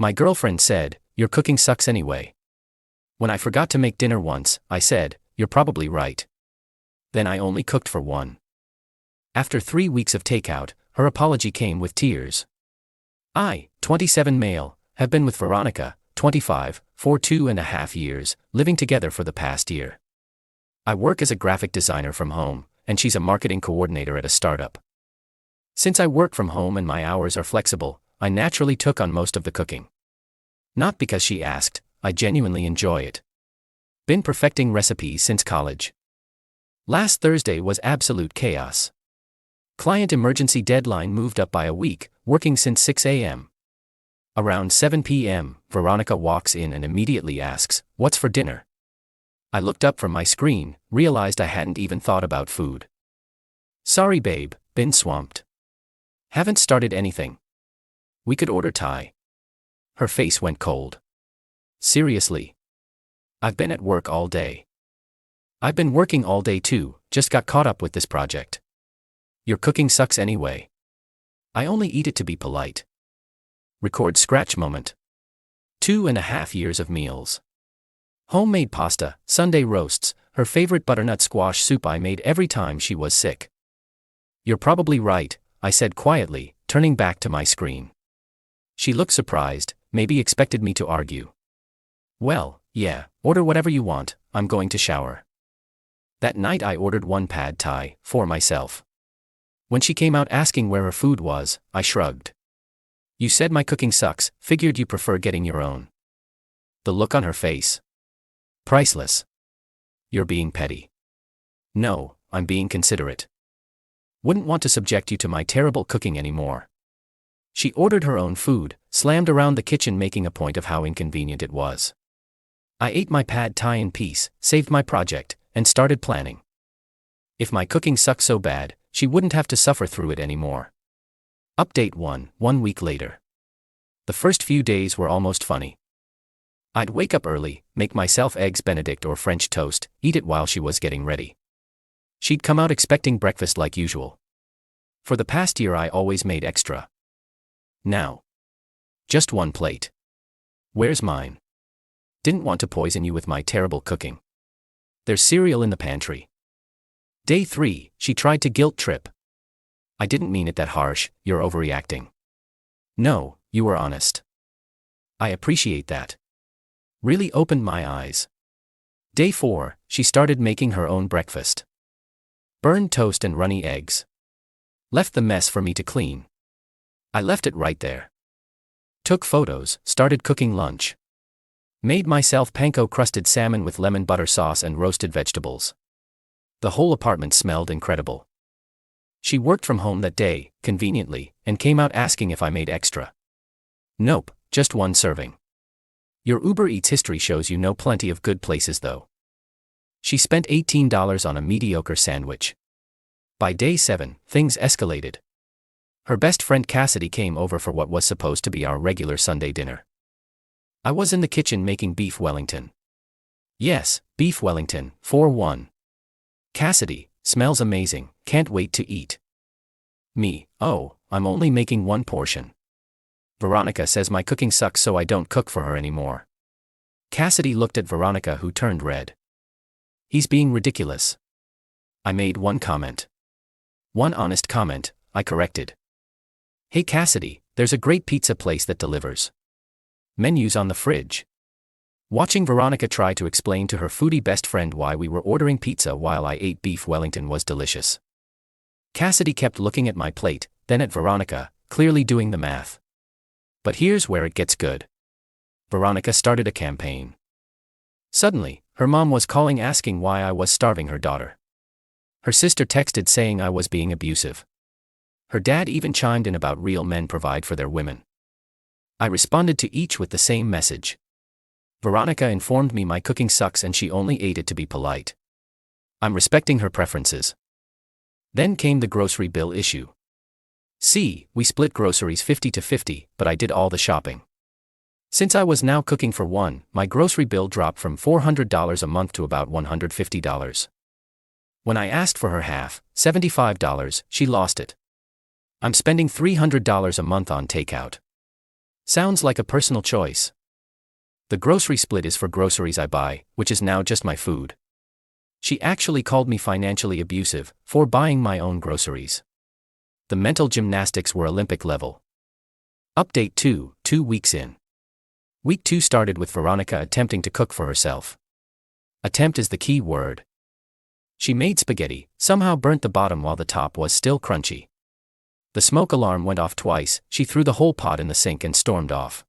My girlfriend said, "Your cooking sucks anyway." When I forgot to make dinner once, I said, "You're probably right." Then I only cooked for one. After 3 weeks of takeout, her apology came with tears. I, 27 male, have been with Veronica, 25, for 2.5 years, living together for the past year. I work as a graphic designer from home, and she's a marketing coordinator at a startup. Since I work from home and my hours are flexible, I naturally took on most of the cooking. Not because she asked, I genuinely enjoy it. Been perfecting recipes since college. Last Thursday was absolute chaos. Client emergency deadline moved up by a week, working since 6 a.m. Around 7 p.m., Veronica walks in and immediately asks, "What's for dinner?" I looked up from my screen, realized I hadn't even thought about food. "Sorry babe, been swamped. Haven't started anything. We could order Thai." Her face went cold. "Seriously? I've been at work all day." "I've been working all day too, just got caught up with this project." "Your cooking sucks anyway." "I only eat it to be polite." Record scratch moment. 2.5 years of meals. Homemade pasta, Sunday roasts, her favorite butternut squash soup I made every time she was sick. "You're probably right," I said quietly, turning back to my screen. She looked surprised, maybe expected me to argue. "Well, yeah, order whatever you want, I'm going to shower." That night I ordered one pad thai, for myself. When she came out asking where her food was, I shrugged. "You said my cooking sucks, figured you prefer getting your own." The look on her face. Priceless. "You're being petty." "No, I'm being considerate. Wouldn't want to subject you to my terrible cooking anymore." She ordered her own food, slammed around the kitchen making a point of how inconvenient it was. I ate my pad thai in peace, saved my project, and started planning. If my cooking sucked so bad, she wouldn't have to suffer through it anymore. Update 1 week later. The first few days were almost funny. I'd wake up early, make myself eggs Benedict or French toast, eat it while she was getting ready. She'd come out expecting breakfast like usual. For the past year I always made extra. Now, just one plate. Where's mine? Didn't want to poison you with my terrible cooking. There's cereal in the pantry. Day 3, she tried to guilt trip. I didn't mean it that harsh, you're overreacting. No, you were honest. I appreciate that. Really opened my eyes. Day 4, she started making her own breakfast. Burned toast and runny eggs. Left the mess for me to clean. I left it right there. Took photos, started cooking lunch. Made myself panko-crusted salmon with lemon butter sauce and roasted vegetables. The whole apartment smelled incredible. She worked from home that day, conveniently, and came out asking if I made extra. Nope, just one serving. Your Uber Eats history shows you know plenty of good places though. She spent $18 on a mediocre sandwich. By day 7, things escalated. Her best friend Cassidy came over for what was supposed to be our regular Sunday dinner. I was in the kitchen making beef Wellington. Yes, beef Wellington, for one. Cassidy, smells amazing, can't wait to eat. Me, oh, I'm only making one portion. Veronica says my cooking sucks so I don't cook for her anymore. Cassidy looked at Veronica who turned red. He's being ridiculous. I made one comment. One honest comment, I corrected. Hey Cassidy, there's a great pizza place that delivers. Menus on the fridge. Watching Veronica try to explain to her foodie best friend why we were ordering pizza while I ate beef Wellington was delicious. Cassidy kept looking at my plate, then at Veronica, clearly doing the math. But here's where it gets good. Veronica started a campaign. Suddenly, her mom was calling asking why I was starving her daughter. Her sister texted saying I was being abusive. Her dad even chimed in about real men provide for their women. I responded to each with the same message. Veronica informed me my cooking sucks and she only ate it to be polite. I'm respecting her preferences. Then came the grocery bill issue. See, we split groceries 50-50, but I did all the shopping. Since I was now cooking for one, my grocery bill dropped from $400 a month to about $150. When I asked for her half, $75, she lost it. I'm spending $300 a month on takeout. Sounds like a personal choice. The grocery split is for groceries I buy, which is now just my food. She actually called me financially abusive for buying my own groceries. The mental gymnastics were Olympic level. Update 2, 2 weeks in. Week 2 started with Veronica attempting to cook for herself. Attempt is the key word. She made spaghetti, somehow burnt the bottom while the top was still crunchy. The smoke alarm went off twice, she threw the whole pot in the sink and stormed off.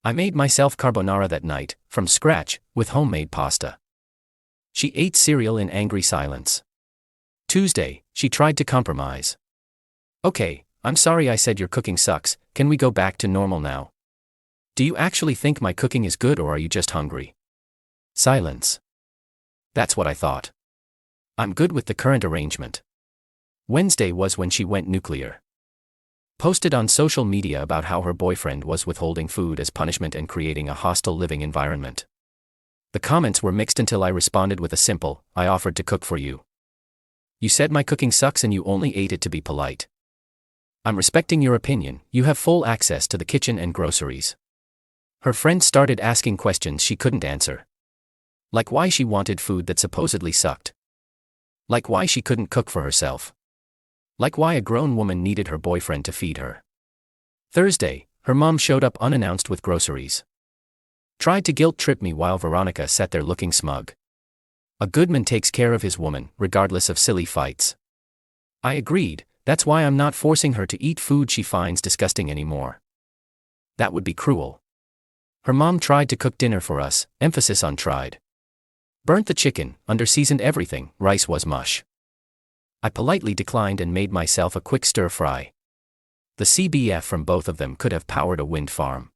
I made myself carbonara that night, from scratch, with homemade pasta. She ate cereal in angry silence. Tuesday, she tried to compromise. Okay, I'm sorry I said your cooking sucks, can we go back to normal now? Do you actually think my cooking is good or are you just hungry? Silence. That's what I thought. I'm good with the current arrangement. Wednesday was when she went nuclear. Posted on social media about how her boyfriend was withholding food as punishment and creating a hostile living environment. The comments were mixed until I responded with a simple, I offered to cook for you. You said my cooking sucks and you only ate it to be polite. I'm respecting your opinion, you have full access to the kitchen and groceries. Her friend started asking questions she couldn't answer. Like why she wanted food that supposedly sucked. Like why she couldn't cook for herself. Like why a grown woman needed her boyfriend to feed her. Thursday, her mom showed up unannounced with groceries. Tried to guilt trip me while Veronica sat there looking smug. A good man takes care of his woman, regardless of silly fights. I agreed, that's why I'm not forcing her to eat food she finds disgusting anymore. That would be cruel. Her mom tried to cook dinner for us, emphasis on tried. Burnt the chicken, under-seasoned everything, rice was mush. I politely declined and made myself a quick stir-fry. The CBF from both of them could have powered a wind farm.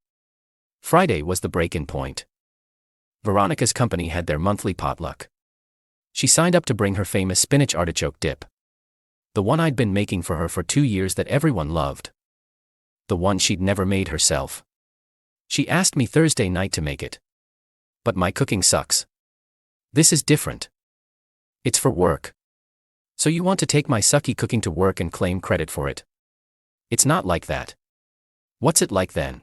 Friday was the break-in point. Veronica's company had their monthly potluck. She signed up to bring her famous spinach artichoke dip. The one I'd been making for her for 2 years that everyone loved. The one she'd never made herself. She asked me Thursday night to make it. But my cooking sucks. This is different. It's for work. So you want to take my sucky cooking to work and claim credit for it? It's not like that. What's it like then?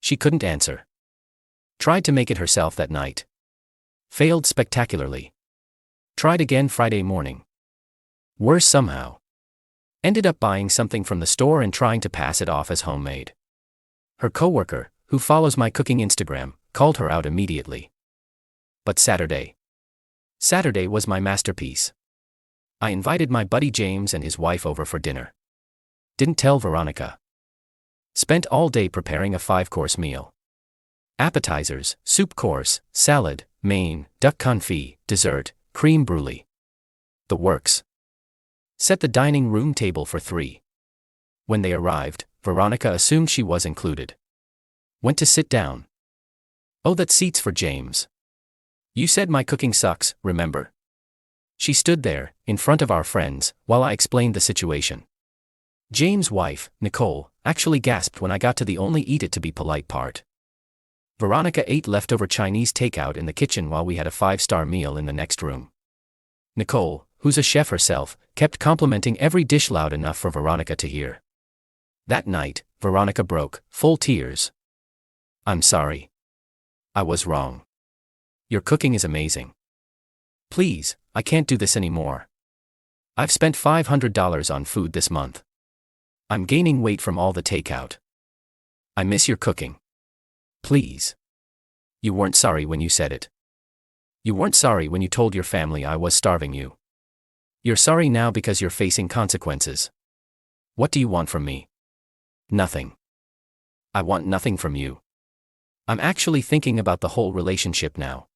She couldn't answer. Tried to make it herself that night. Failed spectacularly. Tried again Friday morning. Worse somehow. Ended up buying something from the store and trying to pass it off as homemade. Her coworker, who follows my cooking Instagram, called her out immediately. But Saturday was my masterpiece. I invited my buddy James and his wife over for dinner. Didn't tell Veronica. Spent all day preparing a 5-course meal. Appetizers, soup course, salad, main, duck confit, dessert, creme brulee. The works. Set the dining room table for 3. When they arrived, Veronica assumed she was included. Went to sit down. Oh, that seat's for James. You said my cooking sucks, remember? She stood there, in front of our friends, while I explained the situation. James' wife, Nicole, actually gasped when I got to the only eat it to be polite part. Veronica ate leftover Chinese takeout in the kitchen while we had a 5-star meal in the next room. Nicole, who's a chef herself, kept complimenting every dish loud enough for Veronica to hear. That night, Veronica broke, full tears. I'm sorry. I was wrong. Your cooking is amazing. Please, I can't do this anymore. I've spent $500 on food this month. I'm gaining weight from all the takeout. I miss your cooking. Please. You weren't sorry when you said it. You weren't sorry when you told your family I was starving you. You're sorry now because you're facing consequences. What do you want from me? Nothing. I want nothing from you. I'm actually thinking about the whole relationship now.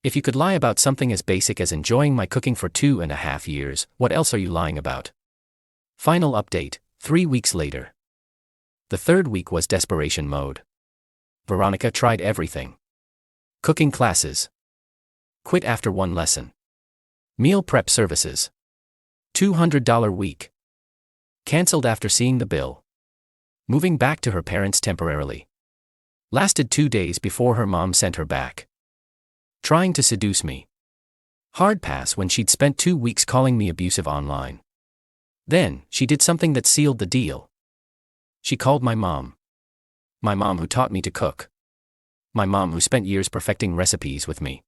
If you could lie about something as basic as enjoying my cooking for 2.5 years, what else are you lying about? Final update, 3 weeks later. The 3rd week was desperation mode. Veronica tried everything. Cooking classes. Quit after 1 lesson. Meal prep services. $200 week. Cancelled after seeing the bill. Moving back to her parents temporarily. Lasted 2 days before her mom sent her back. Trying to seduce me. Hard pass when she'd spent 2 weeks calling me abusive online. Then, she did something that sealed the deal. She called my mom. My mom who taught me to cook. My mom who spent years perfecting recipes with me.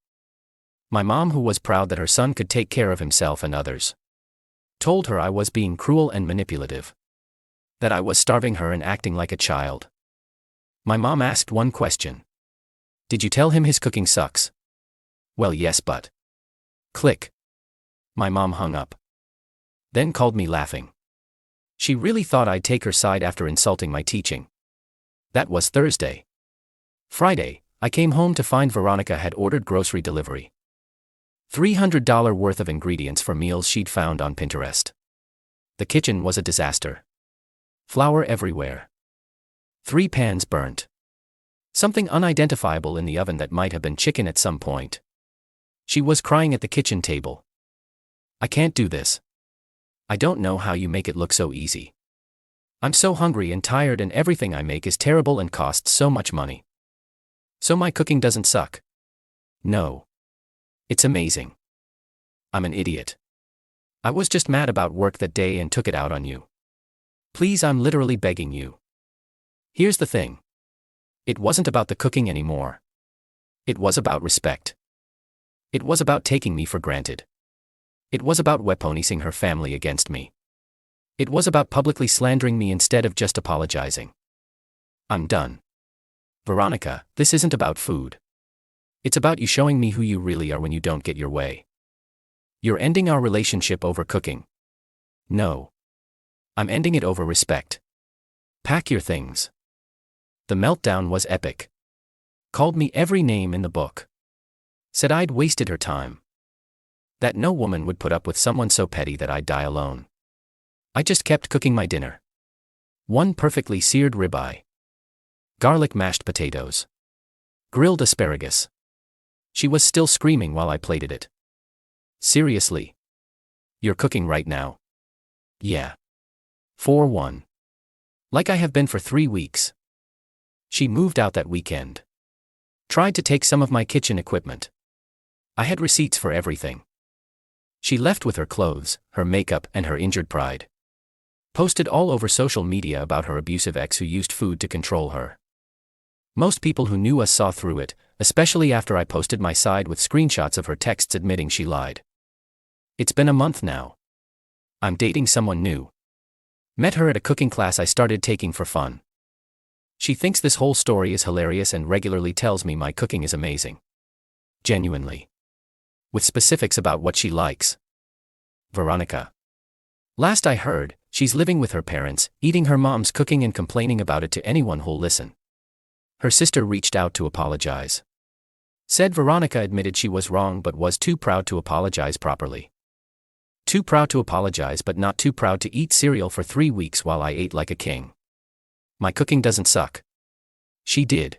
My mom who was proud that her son could take care of himself and others. Told her I was being cruel and manipulative. That I was starving her and acting like a child. My mom asked one question. Did you tell him his cooking sucks? Well, yes, but. Click. My mom hung up. Then called me laughing. She really thought I'd take her side after insulting my teaching. That was Thursday. Friday, I came home to find Veronica had ordered grocery delivery. $300 worth of ingredients for meals she'd found on Pinterest. The kitchen was a disaster. Flour everywhere. 3 pans burnt. Something unidentifiable in the oven that might have been chicken at some point. She was crying at the kitchen table. I can't do this. I don't know how you make it look so easy. I'm so hungry and tired and everything I make is terrible and costs so much money. So my cooking doesn't suck. No. It's amazing. I'm an idiot. I was just mad about work that day and took it out on you. Please, I'm literally begging you. Here's the thing. It wasn't about the cooking anymore. It was about respect. It was about taking me for granted. It was about weaponizing her family against me. It was about publicly slandering me instead of just apologizing. I'm done. Veronica, this isn't about food. It's about you showing me who you really are when you don't get your way. You're ending our relationship over cooking. No. I'm ending it over respect. Pack your things. The meltdown was epic. Called me every name in the book. Said I'd wasted her time. That no woman would put up with someone so petty that I'd die alone. I just kept cooking my dinner. 1 perfectly seared ribeye. Garlic mashed potatoes. Grilled asparagus. She was still screaming while I plated it. Seriously? You're cooking right now? Yeah. 4-1. Like I have been for 3 weeks. She moved out that weekend. Tried to take some of my kitchen equipment. I had receipts for everything. She left with her clothes, her makeup, and her injured pride. Posted all over social media about her abusive ex who used food to control her. Most people who knew us saw through it, especially after I posted my side with screenshots of her texts admitting she lied. It's been a month now. I'm dating someone new. Met her at a cooking class I started taking for fun. She thinks this whole story is hilarious and regularly tells me my cooking is amazing. Genuinely. With specifics about what she likes. Veronica. Last I heard, she's living with her parents, eating her mom's cooking and complaining about it to anyone who'll listen. Her sister reached out to apologize. Said Veronica admitted she was wrong but was too proud to apologize properly. Too proud to apologize but not too proud to eat cereal for 3 weeks while I ate like a king. My cooking doesn't suck. She did.